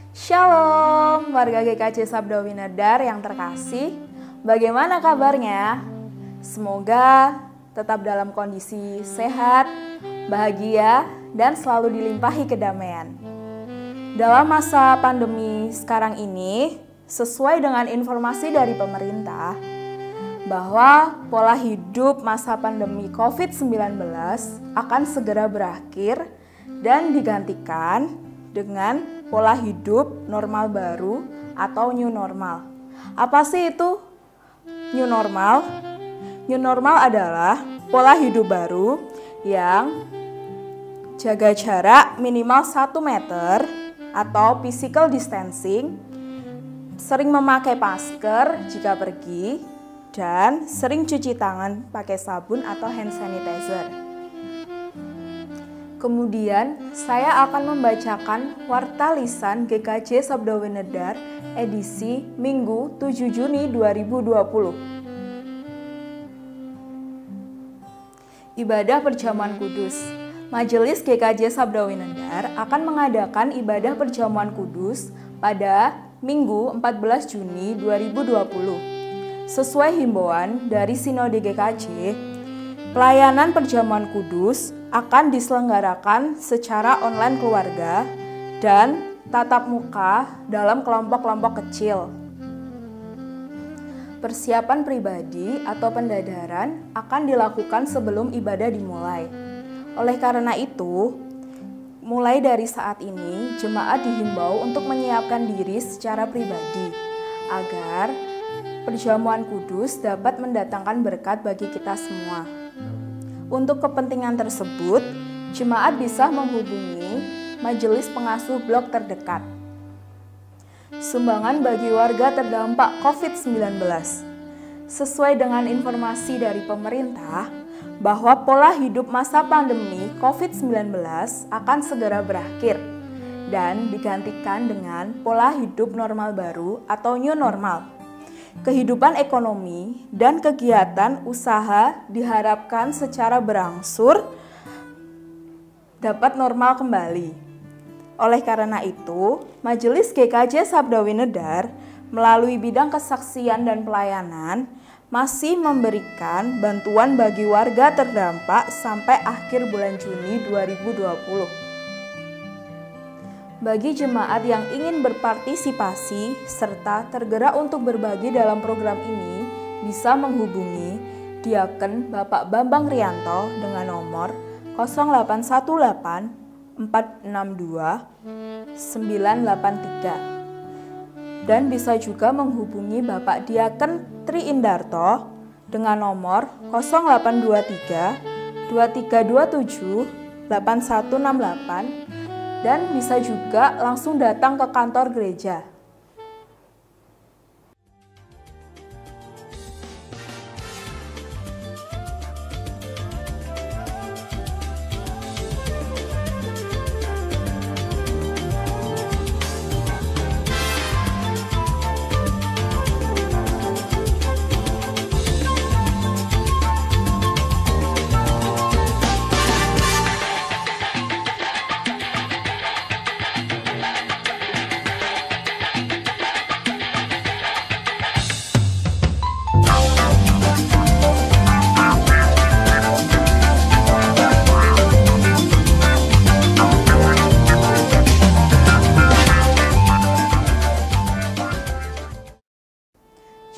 Shalom, warga GKJ Sabda Winedar yang terkasih. Bagaimana kabarnya? Semoga tetap dalam kondisi sehat, bahagia, dan selalu dilimpahi kedamaian. Dalam masa pandemi sekarang ini, sesuai dengan informasi dari pemerintah, bahwa pola hidup masa pandemi COVID-19 akan segera berakhir dan digantikan dengan pola hidup normal baru atau new normal. Apa sih itu new normal? New normal adalah pola hidup baru yang jaga jarak minimal 1 meter atau physical distancing, sering memakai masker jika pergi, dan sering cuci tangan pakai sabun atau hand sanitizer. Kemudian, saya akan membacakan Warta Lisan GKJ Sabda Winedar edisi Minggu 7 Juni 2020. Ibadah Perjamuan Kudus. Majelis GKJ Sabda Winedar akan mengadakan ibadah perjamuan kudus pada Minggu 14 Juni 2020. Sesuai himbauan dari Sinode GKJ, pelayanan perjamuan kudus akan diselenggarakan secara online keluarga dan tatap muka dalam kelompok-kelompok kecil. Persiapan pribadi atau pendadaran akan dilakukan sebelum ibadah dimulai. Oleh karena itu, mulai dari saat ini, jemaat dihimbau untuk menyiapkan diri secara pribadi agar perjamuan kudus dapat mendatangkan berkat bagi kita semua. Untuk kepentingan tersebut, jemaat bisa menghubungi majelis pengasuh blok terdekat. Sumbangan bagi warga terdampak COVID-19. Sesuai dengan informasi dari pemerintah, bahwa pola hidup masa pandemi COVID-19 akan segera berakhir dan digantikan dengan pola hidup normal baru atau new normal. Kehidupan ekonomi dan kegiatan usaha diharapkan secara berangsur dapat normal kembali. Oleh karena itu, Majelis GKJ Sabda Winedar melalui bidang kesaksian dan pelayanan masih memberikan bantuan bagi warga terdampak sampai akhir bulan Juni 2020. Bagi jemaat yang ingin berpartisipasi serta tergerak untuk berbagi dalam program ini, bisa menghubungi Diaken Bapak Bambang Rianto dengan nomor 0818 462 983. Dan bisa juga menghubungi Bapak Diaken Tri Indarto dengan nomor 0823 2327 8168. Dan bisa juga langsung datang ke kantor gereja.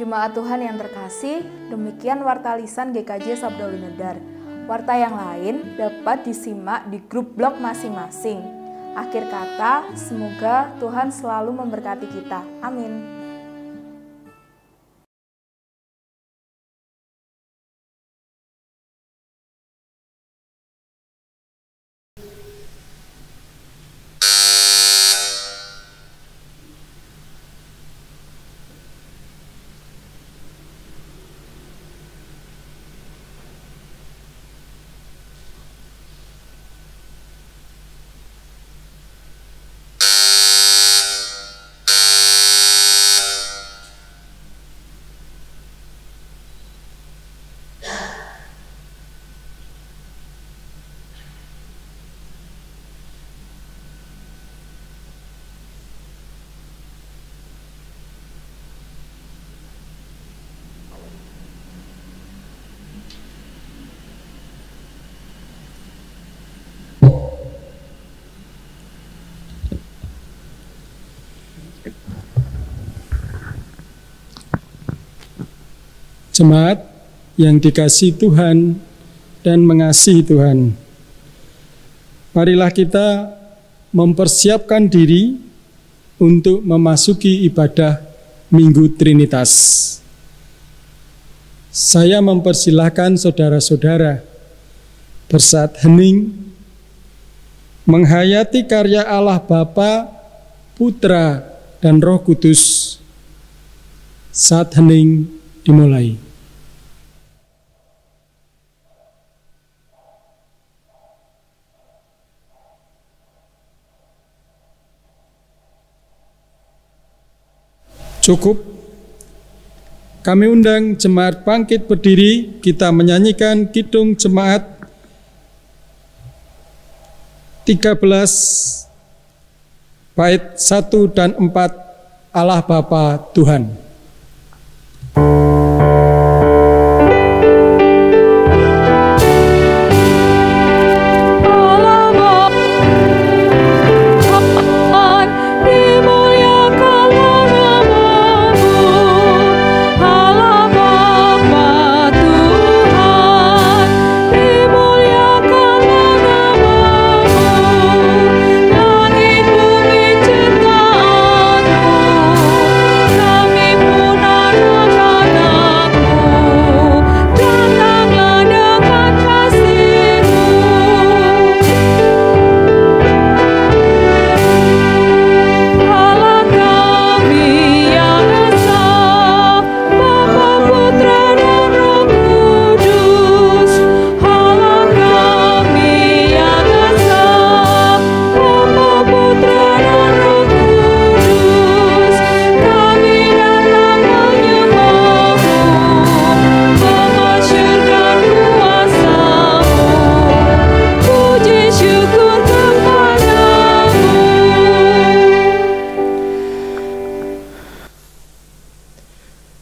Jemaat Tuhan yang terkasih, demikian Warta Lisan GKJ Sabda Winedar. Warta yang lain dapat disimak di grup blog masing-masing. Akhir kata, semoga Tuhan selalu memberkati kita. Amin. Jemaat yang dikasihi Tuhan dan mengasihi Tuhan, marilah kita mempersiapkan diri untuk memasuki ibadah Minggu Trinitas. Saya mempersilahkan saudara-saudara bersaat hening menghayati karya Allah Bapa, Putra, dan Roh Kudus. Saat hening dimulai. Cukup. Kami undang jemaat bangkit berdiri, kita menyanyikan Kidung Jemaat 13 bait 1 dan 4, Allah Bapa Tuhan.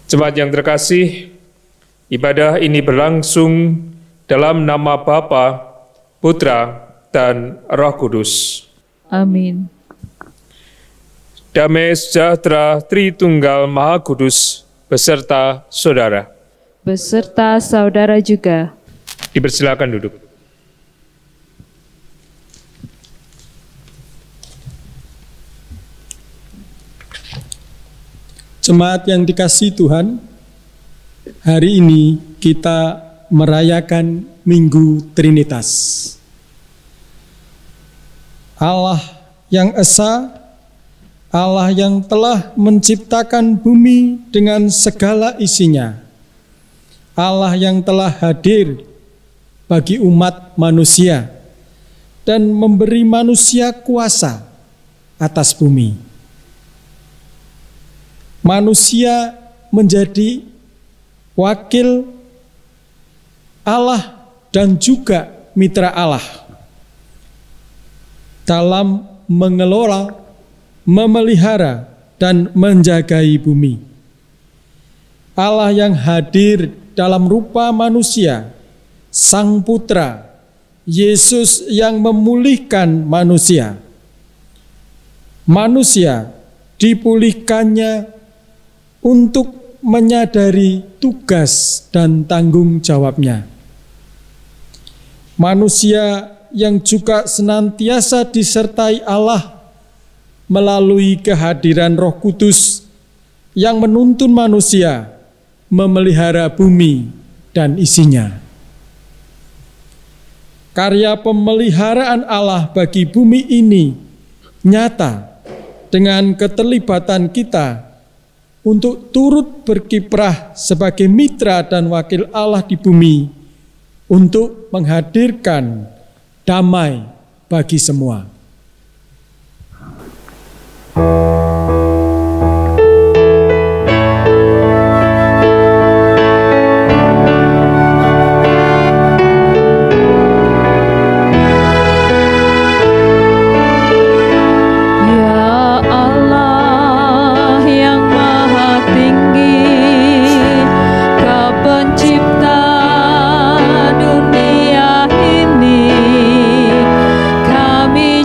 Jemaat yang terkasih, ibadah ini berlangsung dalam nama Bapa, Putra, dan Roh Kudus. Amin. Damai sejahtera Tritunggal Maha Kudus beserta saudara. Beserta saudara juga. Dipersilakan duduk. Jemaat yang dikasihi Tuhan, hari ini kita merayakan Minggu Trinitas. Allah yang Esa, Allah yang telah menciptakan bumi dengan segala isinya, Allah yang telah hadir bagi umat manusia dan memberi manusia kuasa atas bumi. Manusia menjadi wakil Allah dan juga mitra Allah dalam mengelola, memelihara, dan menjagai bumi. Allah yang hadir dalam rupa manusia, Sang Putra, Yesus yang memulihkan manusia. Manusia dipulihkannya untuk menyadari tugas dan tanggung jawabnya. Manusia yang juga senantiasa disertai Allah melalui kehadiran Roh Kudus yang menuntun manusia memelihara bumi dan isinya. Karya pemeliharaan Allah bagi bumi ini nyata dengan keterlibatan kita untuk turut berkiprah sebagai mitra dan wakil Allah di bumi untuk menghadirkan damai bagi semua. Kami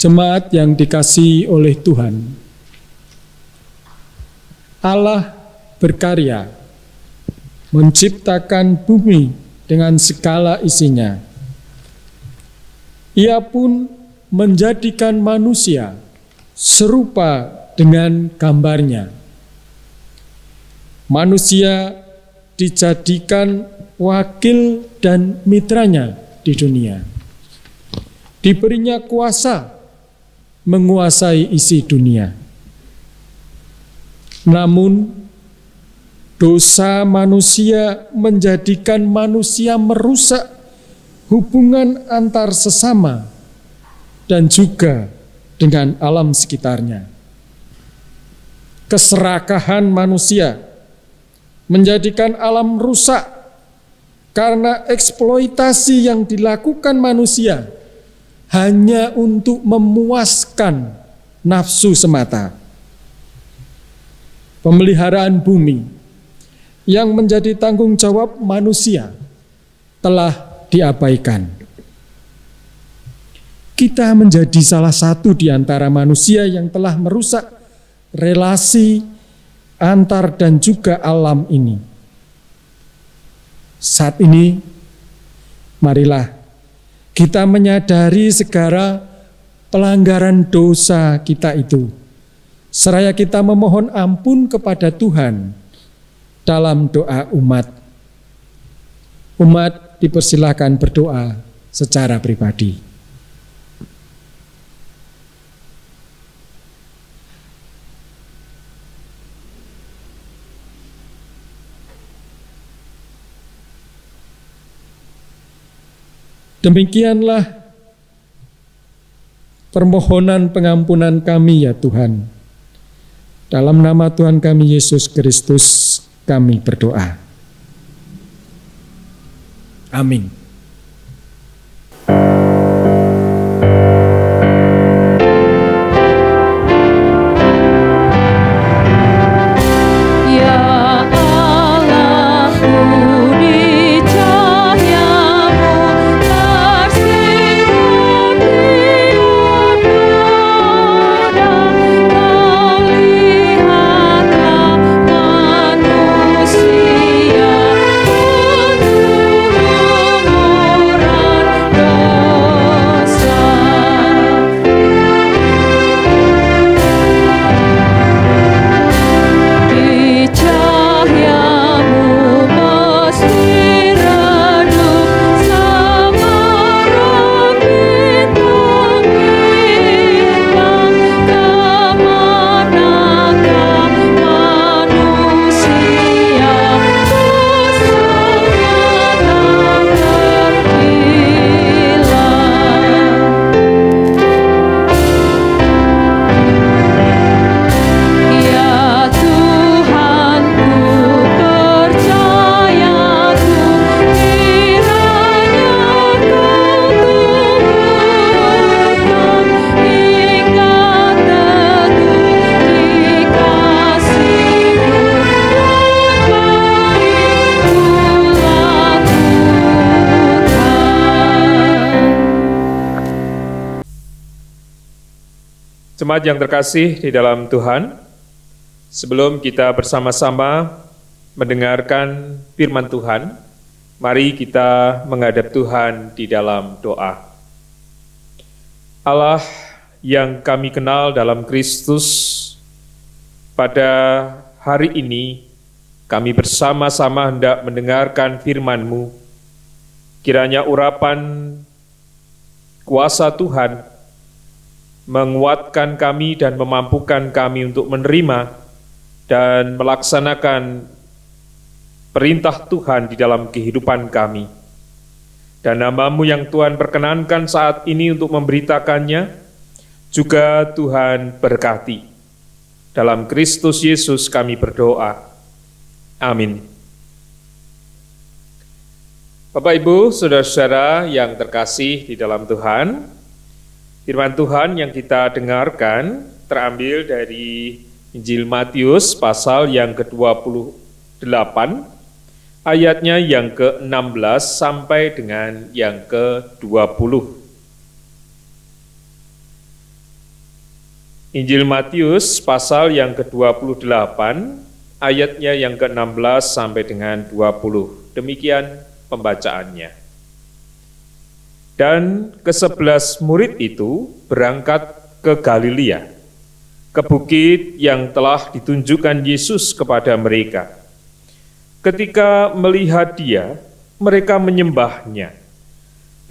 Jemaat yang dikasihi oleh Tuhan, Allah berkarya menciptakan bumi dengan segala isinya. Ia pun menjadikan manusia serupa dengan gambarnya. Manusia dijadikan wakil dan mitranya di dunia. Diberinya kuasa menguasai isi dunia. Namun, dosa manusia menjadikan manusia merusak hubungan antar sesama dan juga dengan alam sekitarnya. Keserakahan manusia menjadikan alam rusak karena eksploitasi yang dilakukan manusia hanya untuk memuaskan nafsu semata. Pemeliharaan bumi yang menjadi tanggung jawab manusia telah diabaikan. Kita menjadi salah satu di antara manusia yang telah merusak relasi antar dan juga alam ini. Saat ini, marilah kita menyadari segala pelanggaran dosa kita itu, seraya kita memohon ampun kepada Tuhan dalam doa umat. Umat dipersilakan berdoa secara pribadi. Demikianlah permohonan pengampunan kami ya Tuhan. Dalam nama Tuhan kami Yesus Kristus kami berdoa. Amin. Jemaat yang terkasih di dalam Tuhan, sebelum kita bersama-sama mendengarkan firman Tuhan, mari kita menghadap Tuhan di dalam doa. Allah yang kami kenal dalam Kristus, pada hari ini kami bersama-sama hendak mendengarkan firman-Mu. Kiranya urapan kuasa Tuhan menguatkan kami dan memampukan kami untuk menerima dan melaksanakan perintah Tuhan di dalam kehidupan kami. Dan nama-Mu yang Tuhan perkenankan saat ini untuk memberitakannya, juga Tuhan berkati. Dalam Kristus Yesus kami berdoa. Amin. Bapak, Ibu, saudara-saudara yang terkasih di dalam Tuhan, firman Tuhan yang kita dengarkan terambil dari Injil Matius pasal yang ke-28, ayatnya yang ke-16 sampai dengan yang ke-20. Injil Matius pasal yang ke-28, ayatnya yang ke-16 sampai dengan 20. Demikian pembacaannya. Dan ke-11 murid itu berangkat ke Galilea, ke bukit yang telah ditunjukkan Yesus kepada mereka. Ketika melihat Dia, mereka menyembahnya.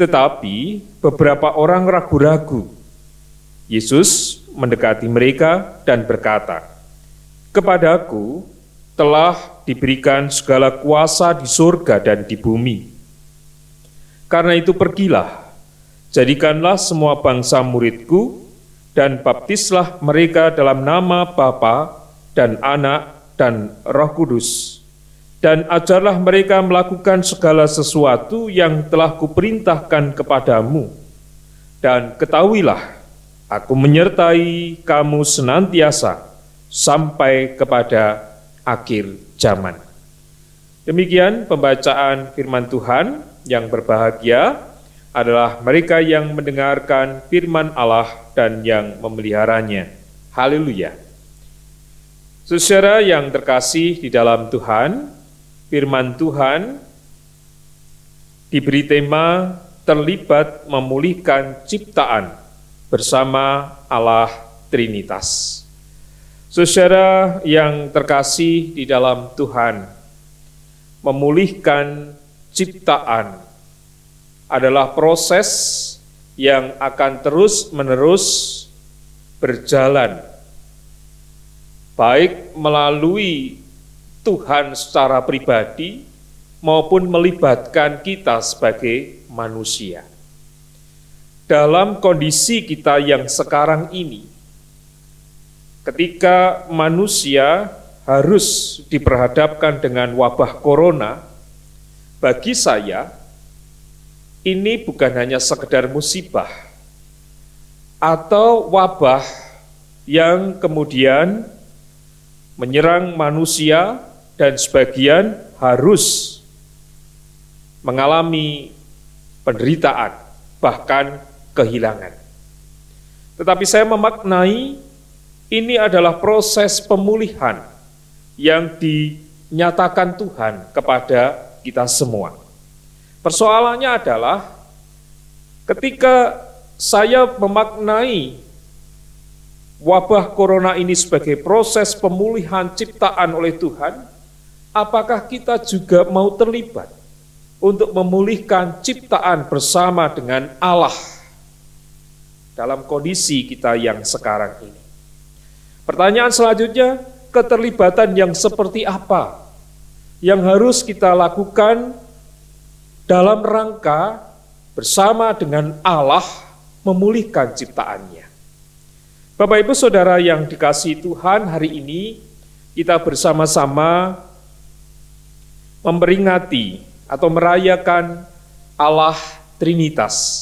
Tetapi beberapa orang ragu-ragu. Yesus mendekati mereka dan berkata, "Kepadaku telah diberikan segala kuasa di surga dan di bumi. Karena itu pergilah, jadikanlah semua bangsa muridku, dan baptislah mereka dalam nama Bapa dan Anak dan Roh Kudus, dan ajarlah mereka melakukan segala sesuatu yang telah kuperintahkan kepadamu. Dan ketahuilah, Aku menyertai kamu senantiasa sampai kepada akhir zaman." Demikian pembacaan firman Tuhan. Yang berbahagia adalah mereka yang mendengarkan firman Allah dan yang memeliharanya. Haleluya. Saudara yang terkasih di dalam Tuhan, firman Tuhan diberi tema terlibat memulihkan ciptaan bersama Allah Trinitas. Saudara yang terkasih di dalam Tuhan, memulihkan ciptaan adalah proses yang akan terus-menerus berjalan, baik melalui Tuhan secara pribadi maupun melibatkan kita sebagai manusia. Dalam kondisi kita yang sekarang ini, ketika manusia harus diperhadapkan dengan wabah corona, bagi saya ini bukan hanya sekedar musibah atau wabah yang kemudian menyerang manusia dan sebagian harus mengalami penderitaan, bahkan kehilangan. Tetapi saya memaknai ini adalah proses pemulihan yang dinyatakan Tuhan kepada kita semua. Persoalannya adalah ketika saya memaknai wabah corona ini sebagai proses pemulihan ciptaan oleh Tuhan, apakah kita juga mau terlibat untuk memulihkan ciptaan bersama dengan Allah dalam kondisi kita yang sekarang ini? Pertanyaan selanjutnya, keterlibatan yang seperti apa yang harus kita lakukan dalam rangka bersama dengan Allah memulihkan ciptaannya? Bapak Ibu Saudara yang dikasihi Tuhan, hari ini kita bersama-sama memperingati atau merayakan Allah Trinitas.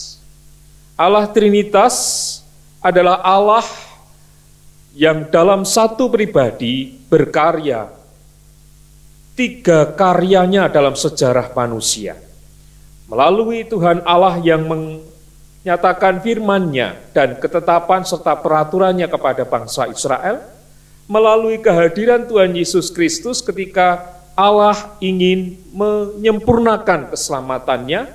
Allah Trinitas adalah Allah yang dalam satu pribadi berkarya, 3 karyanya dalam sejarah manusia. Melalui Tuhan Allah yang menyatakan firman-Nya dan ketetapan serta peraturannya kepada bangsa Israel, melalui kehadiran Tuhan Yesus Kristus ketika Allah ingin menyempurnakan keselamatannya,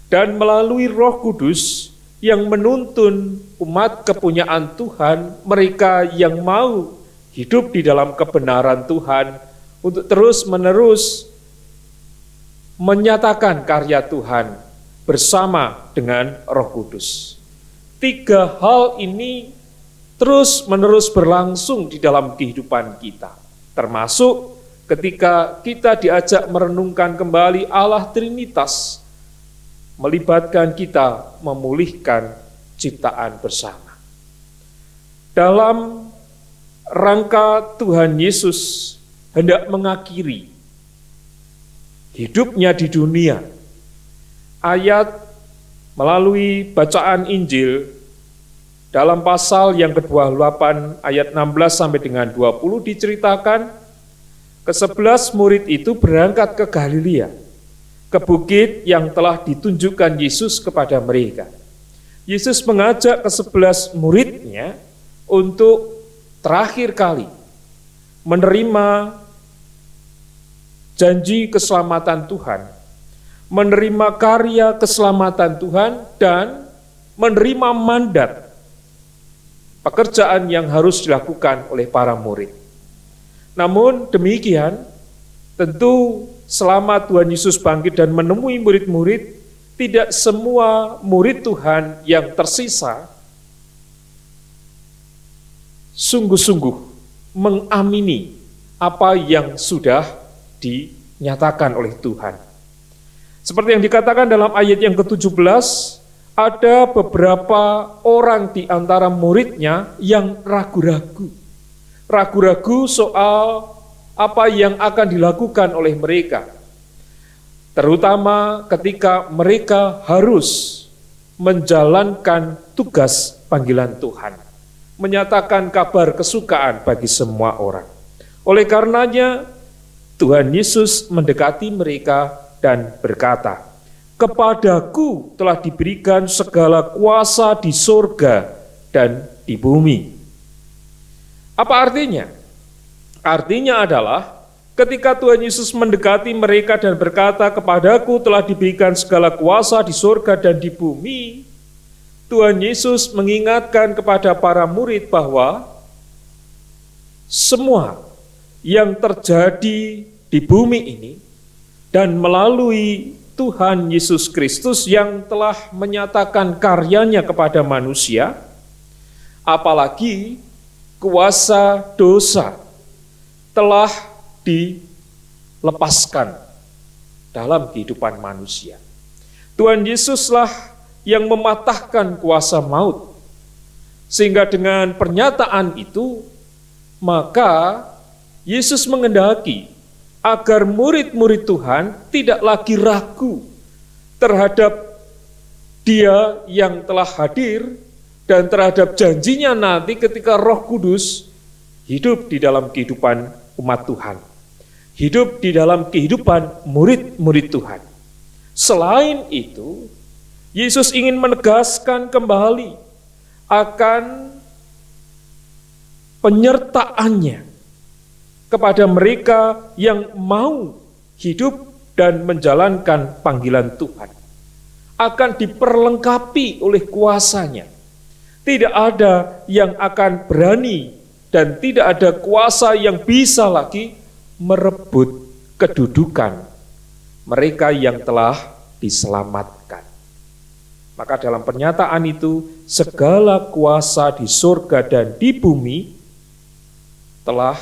dan melalui Roh Kudus yang menuntun umat kepunyaan Tuhan, mereka yang mau hidup di dalam kebenaran Tuhan, untuk terus-menerus menyatakan karya Tuhan bersama dengan Roh Kudus. 3 hal ini terus-menerus berlangsung di dalam kehidupan kita, termasuk ketika kita diajak merenungkan kembali Allah Trinitas, melibatkan kita memulihkan ciptaan bersama. Dalam rangka Tuhan Yesus hendak mengakhiri hidupnya di dunia, ayat melalui bacaan Injil dalam pasal yang ke-28 ayat 16 sampai dengan 20 diceritakan, ke-11 murid itu berangkat ke Galilea, ke bukit yang telah ditunjukkan Yesus kepada mereka. Yesus mengajak ke-11 muridnya untuk terakhir kali menerima janji keselamatan Tuhan, menerima karya keselamatan Tuhan, dan menerima mandat pekerjaan yang harus dilakukan oleh para murid. Namun demikian, tentu selama Tuhan Yesus bangkit dan menemui murid-murid, tidak semua murid Tuhan yang tersisa sungguh-sungguh mengamini apa yang sudah dinyatakan oleh Tuhan. Seperti yang dikatakan dalam ayat yang ke-17, ada beberapa orang di antara muridnya yang ragu-ragu. Ragu-ragu soal apa yang akan dilakukan oleh mereka. Terutama ketika mereka harus menjalankan tugas panggilan Tuhan, menyatakan kabar kesukaan bagi semua orang. Oleh karenanya, Tuhan Yesus mendekati mereka dan berkata, "Kepadaku telah diberikan segala kuasa di surga dan di bumi." Apa artinya? Artinya adalah ketika Tuhan Yesus mendekati mereka dan berkata, "Kepadaku telah diberikan segala kuasa di surga dan di bumi," Tuhan Yesus mengingatkan kepada para murid bahwa semua yang terjadi di bumi ini dan melalui Tuhan Yesus Kristus yang telah menyatakan karyanya kepada manusia, apalagi kuasa dosa telah dilepaskan dalam kehidupan manusia. Tuhan Yesuslah yang mematahkan kuasa maut. Sehingga dengan pernyataan itu, maka Yesus menghendaki agar murid-murid Tuhan tidak lagi ragu terhadap Dia yang telah hadir dan terhadap janjinya nanti ketika Roh Kudus hidup di dalam kehidupan umat Tuhan, hidup di dalam kehidupan murid-murid Tuhan. Selain itu, Yesus ingin menegaskan kembali akan penyertaannya kepada mereka yang mau hidup dan menjalankan panggilan Tuhan. Akan diperlengkapi oleh kuasanya. Tidak ada yang akan berani dan tidak ada kuasa yang bisa lagi merebut kedudukan mereka yang telah diselamatkan. Maka dalam pernyataan itu, segala kuasa di surga dan di bumi telah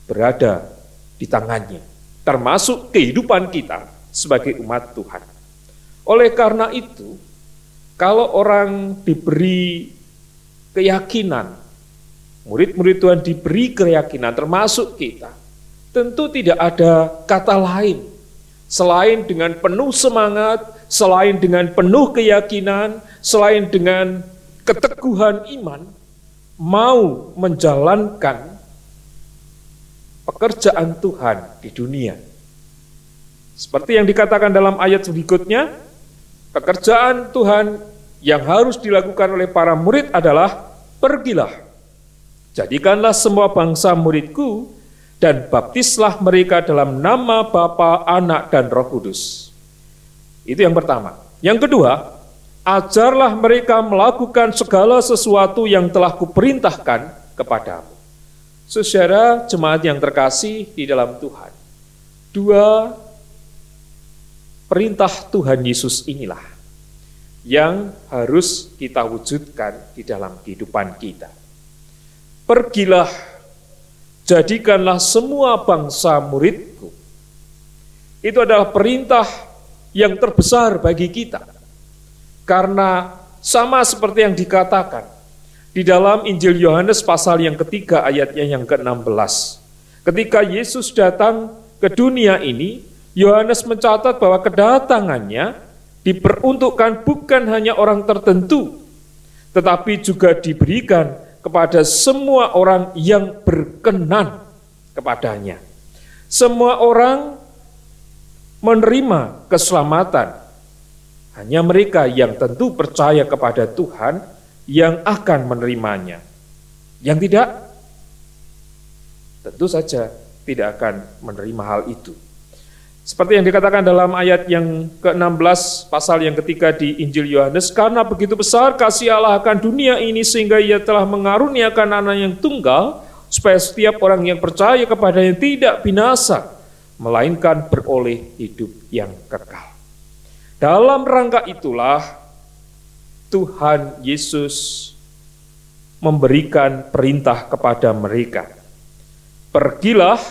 berada di tangannya, termasuk kehidupan kita sebagai umat Tuhan. Oleh karena itu, kalau orang diberi keyakinan, murid-murid Tuhan diberi keyakinan, termasuk kita, tentu tidak ada kata lain selain dengan penuh semangat, selain dengan penuh keyakinan, selain dengan keteguhan iman, mau menjalankan pekerjaan Tuhan di dunia. Seperti yang dikatakan dalam ayat berikutnya, pekerjaan Tuhan yang harus dilakukan oleh para murid adalah, "Pergilah, jadikanlah semua bangsa muridku, dan baptislah mereka dalam nama Bapa, Anak, dan Roh Kudus." Itu yang pertama. Yang kedua, ajarlah mereka melakukan segala sesuatu yang telah kuperintahkan kepadamu. Saudara jemaat yang terkasih di dalam Tuhan, dua perintah Tuhan Yesus inilah yang harus kita wujudkan di dalam kehidupan kita. Pergilah, jadikanlah semua bangsa muridku. Itu adalah perintah yang terbesar bagi kita. Karena sama seperti yang dikatakan di dalam Injil Yohanes pasal yang ketiga ayatnya yang ke-16. Ketika Yesus datang ke dunia ini, Yohanes mencatat bahwa kedatangannya diperuntukkan bukan hanya orang tertentu, tetapi juga diberikan kepada semua orang yang berkenan kepadanya. Semua orang menerima keselamatan. Hanya mereka yang tentu percaya kepada Tuhan yang akan menerimanya. Yang tidak, tentu saja tidak akan menerima hal itu. Seperti yang dikatakan dalam ayat yang ke-16 pasal yang ketiga di Injil Yohanes, karena begitu besar kasih Allah akan dunia ini sehingga ia telah mengaruniakan anak yang tunggal, supaya setiap orang yang percaya kepadanya tidak binasa, melainkan beroleh hidup yang kekal. Dalam rangka itulah Tuhan Yesus memberikan perintah kepada mereka, pergilah,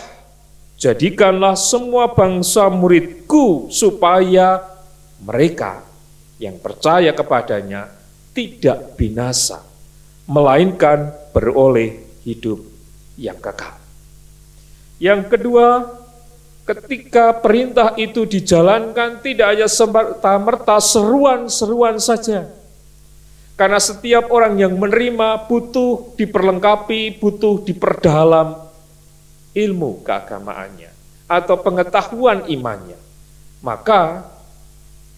jadikanlah semua bangsa muridku, supaya mereka yang percaya kepadanya tidak binasa, melainkan beroleh hidup yang kekal. Yang kedua, ketika perintah itu dijalankan tidak hanya serta-merta seruan-seruan saja. Karena setiap orang yang menerima butuh diperlengkapi, butuh diperdalam ilmu keagamaannya atau pengetahuan imannya. Maka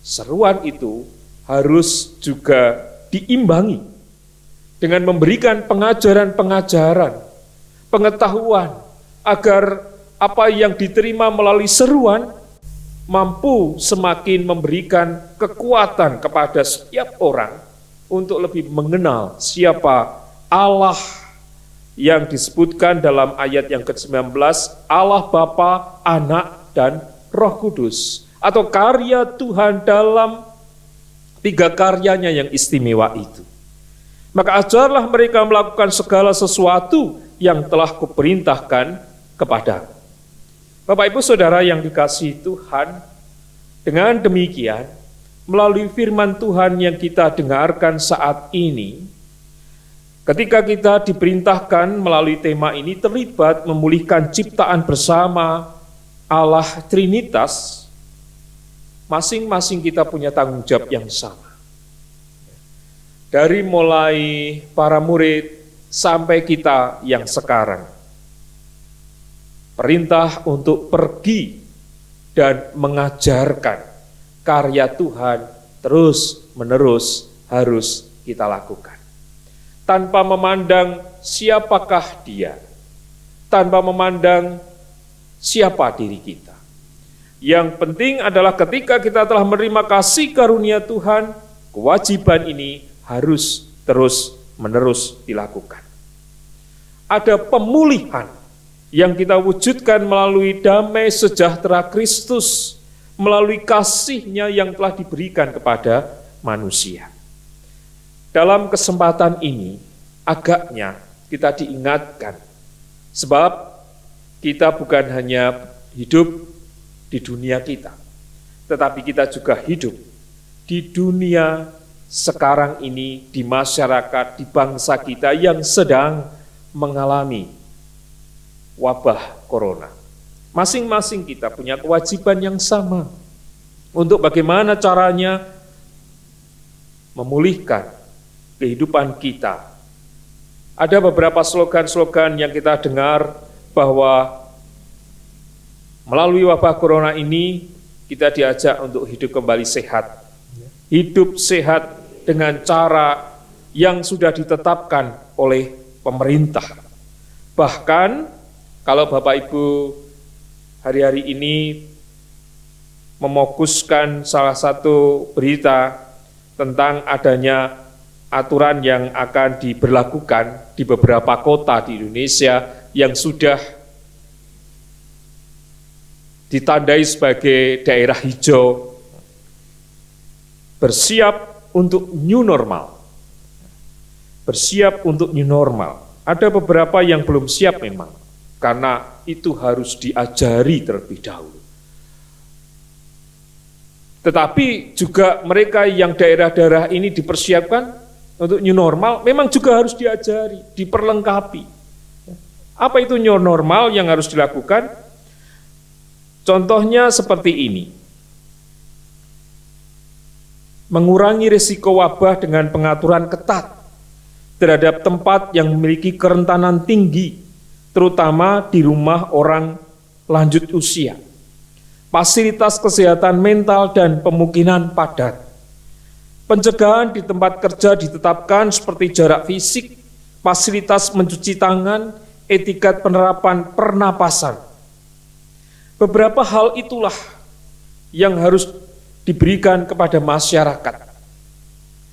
seruan itu harus juga diimbangi dengan memberikan pengajaran-pengajaran, pengetahuan, agar apa yang diterima melalui seruan mampu semakin memberikan kekuatan kepada setiap orang untuk lebih mengenal siapa Allah yang disebutkan dalam ayat yang ke-19, Allah Bapa, Anak, dan Roh Kudus, atau karya Tuhan dalam 3 karyanya yang istimewa itu. Maka ajarlah mereka melakukan segala sesuatu yang telah kuperintahkan kepada. Bapak Ibu Saudara yang dikasihi Tuhan, dengan demikian, melalui firman Tuhan yang kita dengarkan saat ini, ketika kita diperintahkan melalui tema ini terlibat memulihkan ciptaan bersama Allah Trinitas, masing-masing kita punya tanggung jawab yang sama. Dari mulai para murid sampai kita yang sekarang. Perintah untuk pergi dan mengajarkan karya Tuhan terus-menerus harus kita lakukan. Tanpa memandang siapakah dia, tanpa memandang siapa diri kita. Yang penting adalah ketika kita telah menerima kasih karunia Tuhan, kewajiban ini harus terus-menerus dilakukan. Ada pemulihan yang kita wujudkan melalui damai sejahtera Kristus, melalui kasih-Nya yang telah diberikan kepada manusia. Dalam kesempatan ini, agaknya kita diingatkan, sebab kita bukan hanya hidup di dunia kita, tetapi kita juga hidup di dunia sekarang ini, di masyarakat, di bangsa kita yang sedang mengalami wabah corona. Masing-masing kita punya kewajiban yang sama untuk bagaimana caranya memulihkan kehidupan kita. Ada beberapa slogan-slogan yang kita dengar bahwa melalui wabah corona ini kita diajak untuk hidup kembali sehat. Hidup sehat dengan cara yang sudah ditetapkan oleh pemerintah. Bahkan kalau Bapak Ibu hari-hari ini memokuskan salah satu berita tentang adanya aturan yang akan diberlakukan di beberapa kota di Indonesia yang sudah ditandai sebagai daerah hijau, bersiap untuk new normal. Bersiap untuk new normal. Ada beberapa yang belum siap memang, karena itu harus diajari terlebih dahulu. Tetapi juga mereka yang daerah-daerah ini dipersiapkan untuk new normal, memang juga harus diajari, diperlengkapi. Apa itu new normal yang harus dilakukan? Contohnya seperti ini. Mengurangi risiko wabah dengan pengaturan ketat terhadap tempat yang memiliki kerentanan tinggi, terutama di rumah orang lanjut usia. Fasilitas kesehatan mental dan pemukiman padat. Pencegahan di tempat kerja ditetapkan seperti jarak fisik, fasilitas mencuci tangan, etiket penerapan pernapasan. Beberapa hal itulah yang harus diberikan kepada masyarakat,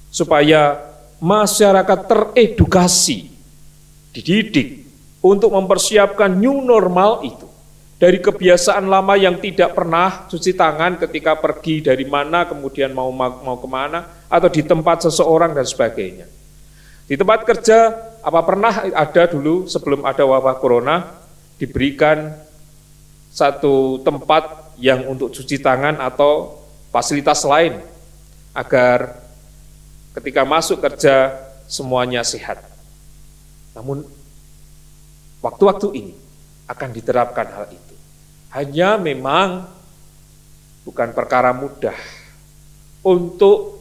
supaya masyarakat teredukasi, dididik untuk mempersiapkan new normal itu. Dari kebiasaan lama yang tidak pernah cuci tangan ketika pergi dari mana, kemudian mau kemana, atau di tempat seseorang dan sebagainya. Di tempat kerja, apa pernah ada dulu sebelum ada wabah corona, diberikan satu tempat yang untuk cuci tangan atau fasilitas lain, agar ketika masuk kerja semuanya sehat. Namun waktu-waktu ini akan diterapkan hal itu. Hanya memang bukan perkara mudah untuk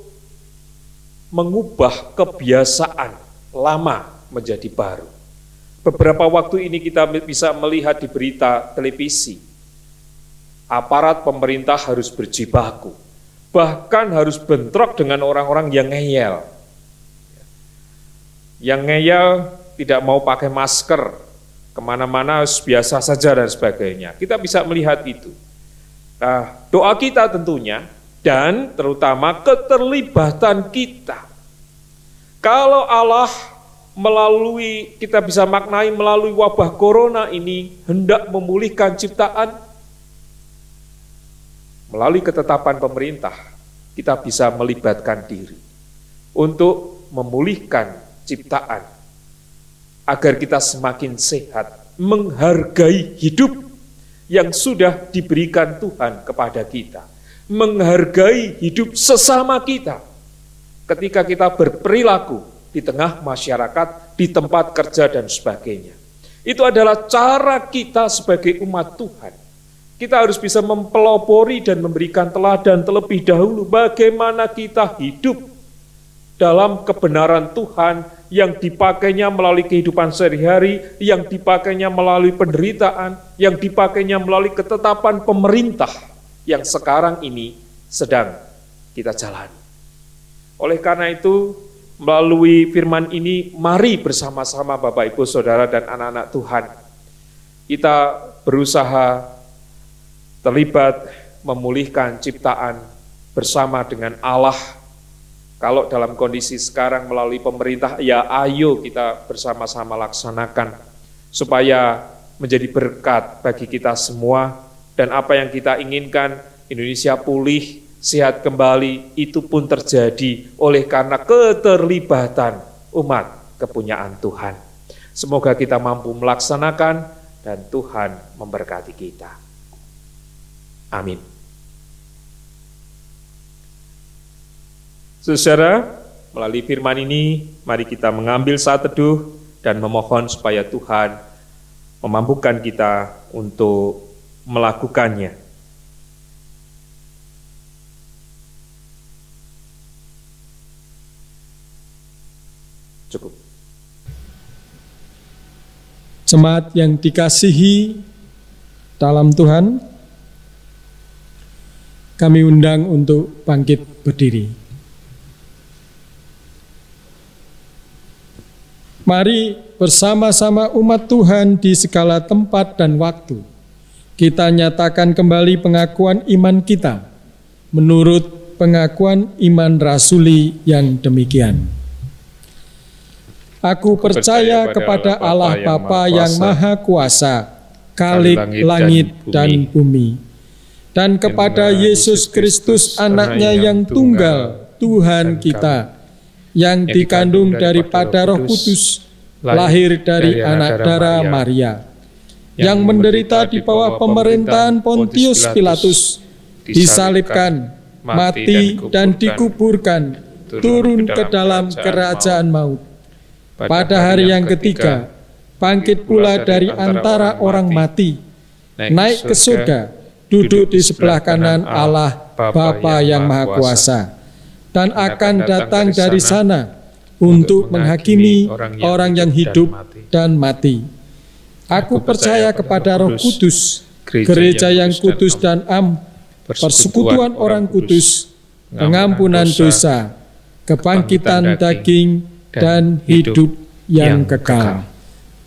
mengubah kebiasaan lama menjadi baru. Beberapa waktu ini kita bisa melihat di berita televisi, aparat pemerintah harus berjibaku, bahkan harus bentrok dengan orang-orang yang ngeyel. Yang ngeyel tidak mau pakai masker, kemana-mana biasa saja dan sebagainya. Kita bisa melihat itu. Nah, doa kita tentunya, dan terutama keterlibatan kita. Kalau Allah melalui, kita bisa maknai melalui wabah corona ini, hendak memulihkan ciptaan, melalui ketetapan pemerintah, kita bisa melibatkan diri untuk memulihkan ciptaan, agar kita semakin sehat, menghargai hidup yang sudah diberikan Tuhan kepada kita, menghargai hidup sesama kita ketika kita berperilaku di tengah masyarakat, di tempat kerja dan sebagainya. Itu adalah cara kita sebagai umat Tuhan. Kita harus bisa mempelopori dan memberikan teladan terlebih dahulu bagaimana kita hidup dalam kebenaran Tuhan yang dipakainya melalui kehidupan sehari-hari, yang dipakainya melalui penderitaan, yang dipakainya melalui ketetapan pemerintah yang sekarang ini sedang kita jalani. Oleh karena itu, melalui firman ini, mari bersama-sama Bapak, Ibu, Saudara, dan anak-anak Tuhan, kita berusaha terlibat memulihkan ciptaan bersama dengan Allah. Kalau dalam kondisi sekarang melalui pemerintah, ya ayo kita bersama-sama laksanakan supaya menjadi berkat bagi kita semua, dan apa yang kita inginkan, Indonesia pulih, sehat kembali, itu pun terjadi oleh karena keterlibatan umat kepunyaan Tuhan. Semoga kita mampu melaksanakan dan Tuhan memberkati kita. Amin. Saudara, melalui firman ini, mari kita mengambil saat teduh dan memohon supaya Tuhan memampukan kita untuk melakukannya. Cukup. Jemaat yang dikasihi dalam Tuhan, kami undang untuk bangkit berdiri. Mari bersama-sama umat Tuhan di segala tempat dan waktu, kita nyatakan kembali pengakuan iman kita menurut pengakuan iman rasuli yang demikian. Aku percaya kepada Allah Bapa yang Maha Kuasa, Khalik langit dan bumi, dan kepada Yesus Kristus anaknya yang tunggal, Tuhan kita, yang dikandung daripada Roh Kudus, lahir dari anak darah Maria, yang menderita di bawah pemerintahan Pontius Pilatus, disalibkan, mati dan dikuburkan, turun ke dalam kerajaan maut. Pada hari yang ketiga, bangkit pula dari antara orang mati, naik ke surga, duduk di sebelah kanan Allah Bapa yang Maha Kuasa, dan akan datang dari sana untuk menghakimi orang yang hidup dan mati. Aku percaya kepada Roh Kudus, gereja yang kudus dan am, persekutuan orang kudus, pengampunan dosa, kebangkitan daging, dan hidup yang kekal.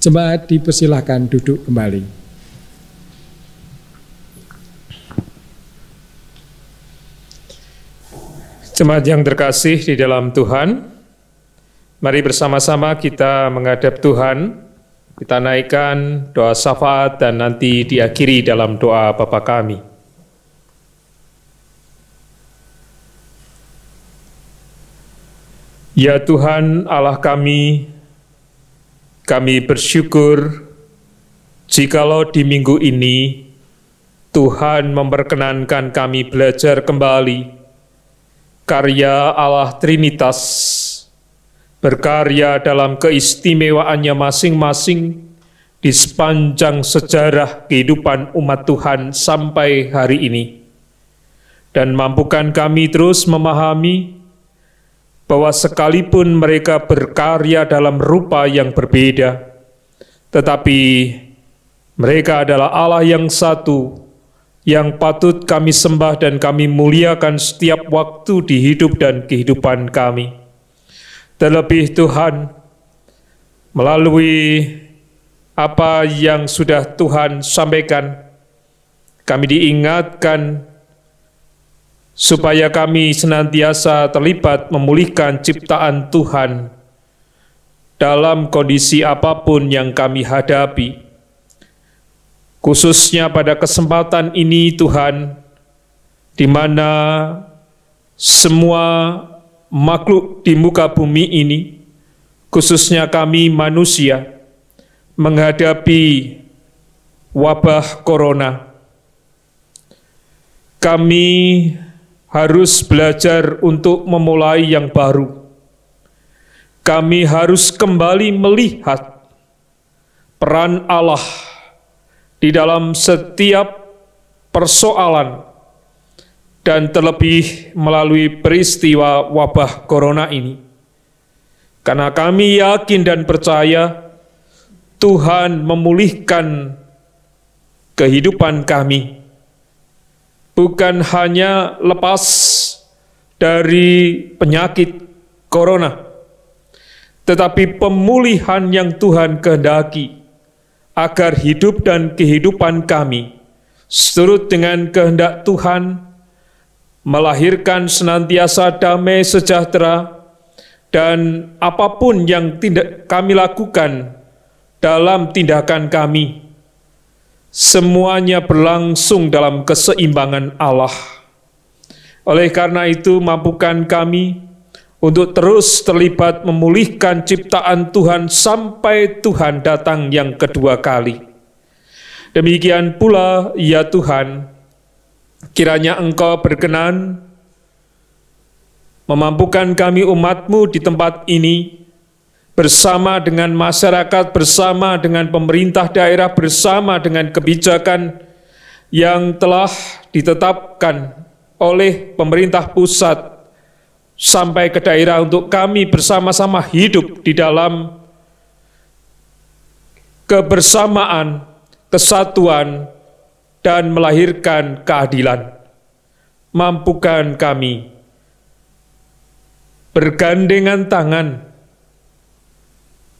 Jemaat dipersilahkan duduk kembali. Jemaat yang terkasih di dalam Tuhan, mari bersama-sama kita menghadap Tuhan. Kita naikkan doa syafaat dan nanti diakhiri dalam doa Bapa kami. Ya Tuhan Allah kami bersyukur jikalau di minggu ini Tuhan memperkenankan kami belajar kembali karya Allah Trinitas, berkarya dalam keistimewaannya masing-masing di sepanjang sejarah kehidupan umat Tuhan sampai hari ini. Dan mampukan kami terus memahami bahwa sekalipun mereka berkarya dalam rupa yang berbeda, tetapi mereka adalah Allah yang satu, yang patut kami sembah dan kami muliakan setiap waktu di hidup dan kehidupan kami. Terlebih Tuhan, melalui apa yang sudah Tuhan sampaikan, kami diingatkan supaya kami senantiasa terlibat memulihkan ciptaan Tuhan dalam kondisi apapun yang kami hadapi. Khususnya pada kesempatan ini Tuhan, di mana semua makhluk di muka bumi ini, khususnya kami manusia, menghadapi wabah corona. Kami harus belajar untuk memulai yang baru. Kami harus kembali melihat peran Allah di dalam setiap persoalan, dan terlebih melalui peristiwa wabah corona ini. Karena kami yakin dan percaya Tuhan memulihkan kehidupan kami, bukan hanya lepas dari penyakit corona, tetapi pemulihan yang Tuhan kehendaki agar hidup dan kehidupan kami seturut dengan kehendak Tuhan, melahirkan senantiasa damai sejahtera, dan apapun yang kami lakukan dalam tindakan kami, semuanya berlangsung dalam keseimbangan Allah. Oleh karena itu, mampukan kami untuk terus terlibat memulihkan ciptaan Tuhan sampai Tuhan datang yang kedua kali. Demikian pula, ya Tuhan, kiranya Engkau berkenan memampukan kami umat-Mu di tempat ini, bersama dengan masyarakat, bersama dengan pemerintah daerah, bersama dengan kebijakan yang telah ditetapkan oleh pemerintah pusat sampai ke daerah, untuk kami bersama-sama hidup di dalam kebersamaan, kesatuan, dan melahirkan keadilan. Mampukan kami bergandengan tangan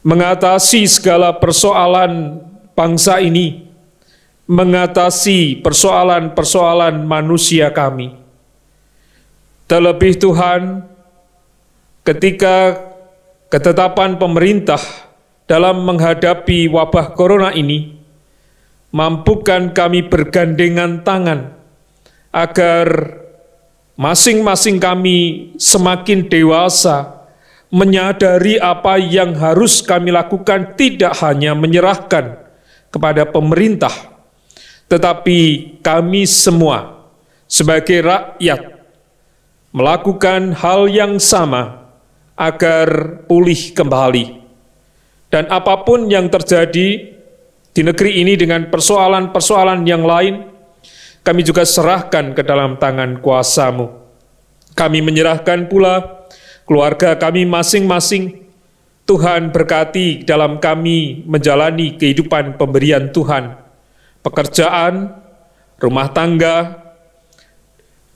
mengatasi segala persoalan bangsa ini, mengatasi persoalan-persoalan manusia kami. Terlebih Tuhan, ketika ketetapan pemerintah dalam menghadapi wabah corona ini, mampukan kami bergandengan tangan agar masing-masing kami semakin dewasa, menyadari apa yang harus kami lakukan, tidak hanya menyerahkan kepada pemerintah, tetapi kami semua sebagai rakyat melakukan hal yang sama agar pulih kembali. Dan apapun yang terjadi di negeri ini dengan persoalan-persoalan yang lain, kami juga serahkan ke dalam tangan kuasa-Mu. Kami menyerahkan pula keluarga kami masing-masing. Tuhan berkati dalam kami menjalani kehidupan pemberian Tuhan, pekerjaan, rumah tangga,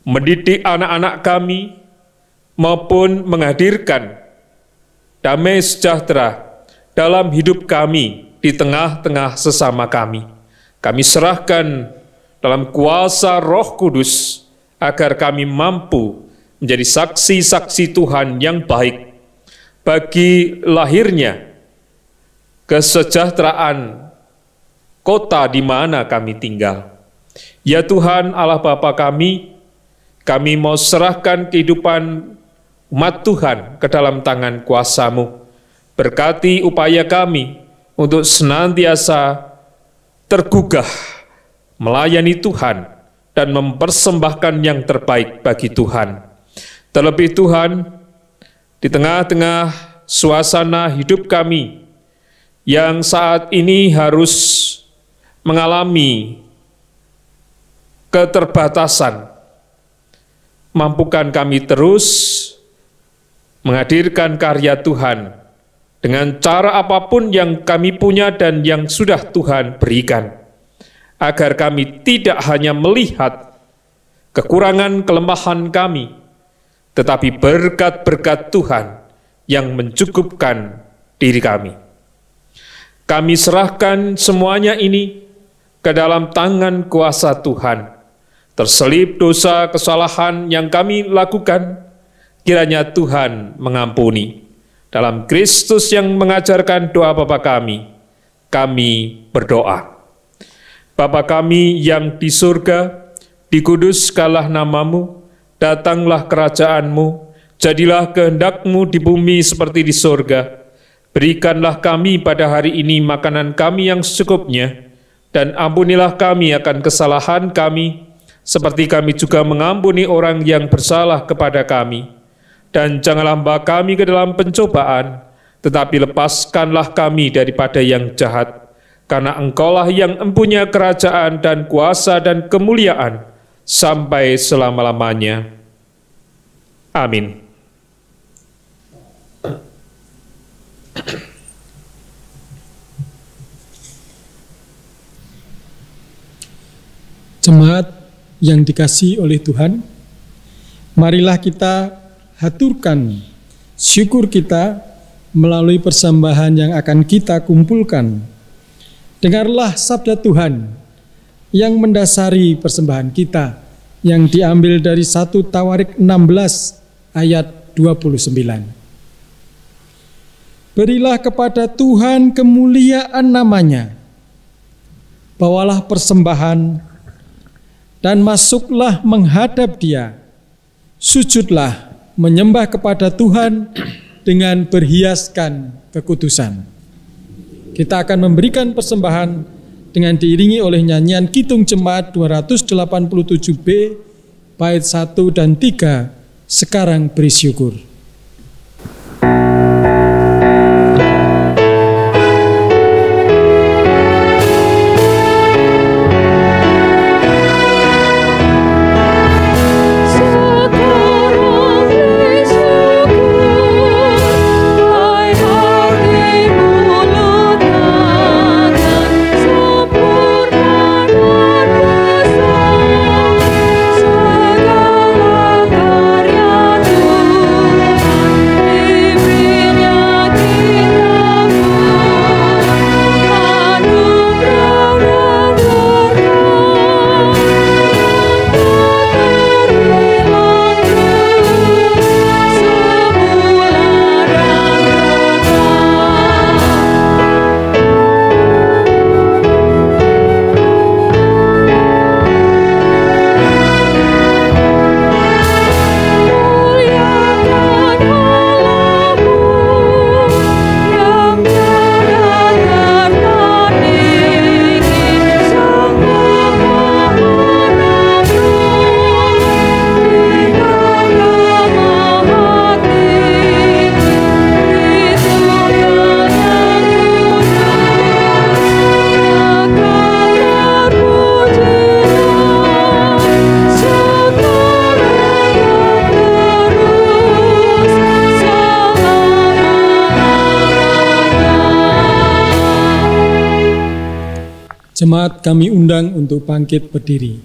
mendidik anak-anak kami, maupun menghadirkan damai sejahtera dalam hidup kami di tengah-tengah sesama kami. Kami serahkan dalam kuasa Roh Kudus agar kami mampu menjadi saksi-saksi Tuhan yang baik bagi lahirnya kesejahteraan kota di mana kami tinggal. Ya Tuhan Allah Bapa kami mau serahkan kehidupan umat Tuhan ke dalam tangan kuasa-Mu. Berkati upaya kami untuk senantiasa tergugah melayani Tuhan dan mempersembahkan yang terbaik bagi Tuhan. Terlebih Tuhan, di tengah-tengah suasana hidup kami yang saat ini harus mengalami keterbatasan, mampukan kami terus menghadirkan karya Tuhan dengan cara apapun yang kami punya dan yang sudah Tuhan berikan, agar kami tidak hanya melihat kekurangan kelemahan kami, tetapi berkat-berkat Tuhan yang mencukupkan diri kami. Kami serahkan semuanya ini ke dalam tangan kuasa Tuhan. Terselip dosa kesalahan yang kami lakukan, kiranya Tuhan mengampuni. Dalam Kristus yang mengajarkan doa Bapa kami berdoa. Bapa kami yang di surga, dikuduskanlah nama-Mu, datanglah kerajaan-Mu, jadilah kehendak-Mu di bumi seperti di surga. Berikanlah kami pada hari ini makanan kami yang secukupnya, dan ampunilah kami akan kesalahan kami, seperti kami juga mengampuni orang yang bersalah kepada kami. Dan janganlah bawa kami ke dalam pencobaan, tetapi lepaskanlah kami daripada yang jahat, karena Engkaulah yang mempunyai kerajaan dan kuasa dan kemuliaan sampai selama-lamanya. Amin. Jemaat yang dikasihi oleh Tuhan, marilah kita haturkan syukur kita melalui persembahan yang akan kita kumpulkan. Dengarlah sabda Tuhan yang mendasari persembahan kita, yang diambil dari 1 Tawarik 16 ayat 29. Berilah kepada Tuhan kemuliaan namanya, bawalah persembahan dan masuklah menghadap Dia, sujudlah menyembah kepada Tuhan dengan berhiaskan kekudusan. Kita akan memberikan persembahan dengan diiringi oleh nyanyian Kidung Jemaat 287B, bait 1 dan 3, Sekarang Beri Syukur. Jemaat kami undang untuk bangkit berdiri.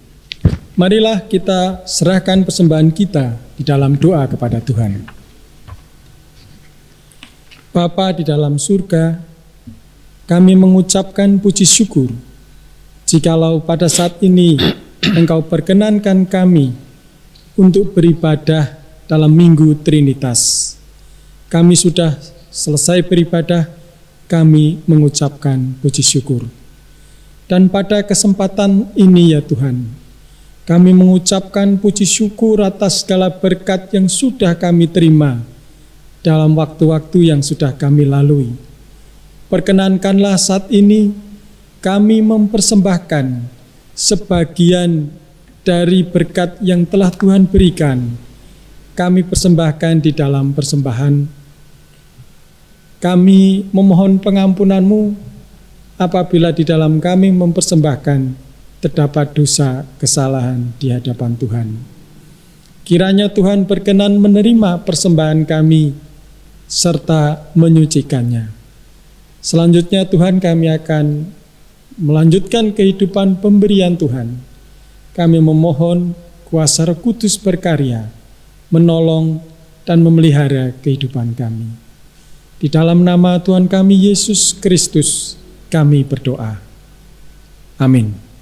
Marilah kita serahkan persembahan kita di di dalam doa kepada Tuhan. Bapa di dalam surga, kami mengucapkan puji syukur jikalau pada saat ini Engkau perkenankan kami untuk beribadah dalam Minggu Trinitas. Kami sudah selesai beribadah, kami mengucapkan puji syukur. Dan pada kesempatan ini ya Tuhan, kami mengucapkan puji syukur atas segala berkat yang sudah kami terima dalam waktu-waktu yang sudah kami lalui. Perkenankanlah saat ini kami mempersembahkan sebagian dari berkat yang telah Tuhan berikan. Kami persembahkan di dalam persembahan. Kami memohon pengampunan-Mu apabila di dalam kami mempersembahkan terdapat dosa kesalahan di hadapan Tuhan. Kiranya Tuhan berkenan menerima persembahan kami serta menyucikannya. Selanjutnya Tuhan, kami akan melanjutkan kehidupan pemberian Tuhan. Kami memohon kuasa Roh Kudus berkarya, menolong dan memelihara kehidupan kami. Di dalam nama Tuhan kami Yesus Kristus, kami berdoa. Amin.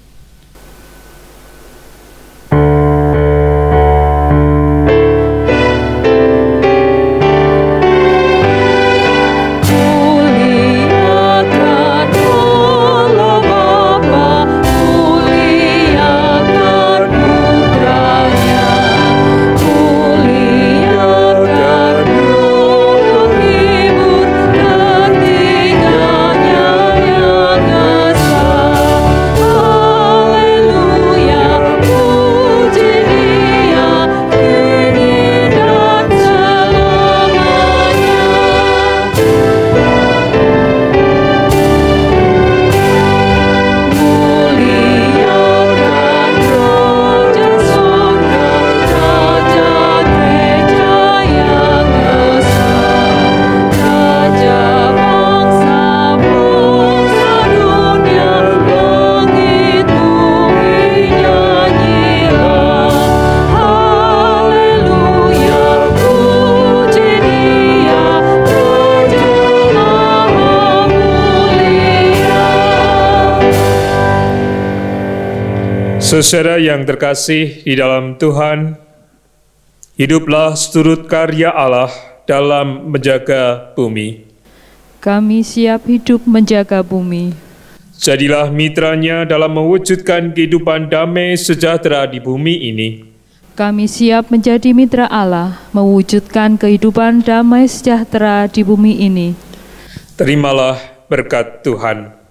Saudara yang terkasih di dalam Tuhan, hiduplah seturut karya Allah dalam menjaga bumi. Kami siap hidup menjaga bumi. Jadilah mitranya dalam mewujudkan kehidupan damai sejahtera di bumi ini. Kami siap menjadi mitra Allah, mewujudkan kehidupan damai sejahtera di bumi ini. Terimalah berkat Tuhan.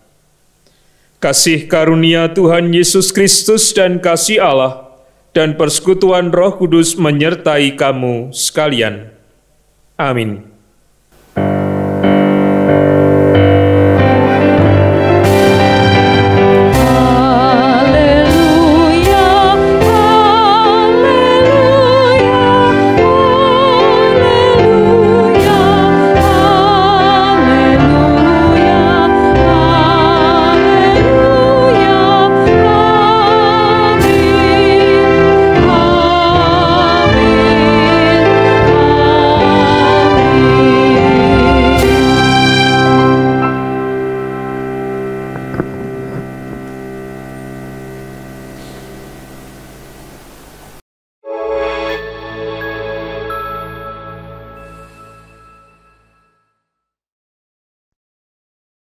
Kasih karunia Tuhan Yesus Kristus dan kasih Allah dan persekutuan Roh Kudus menyertai kamu sekalian. Amin.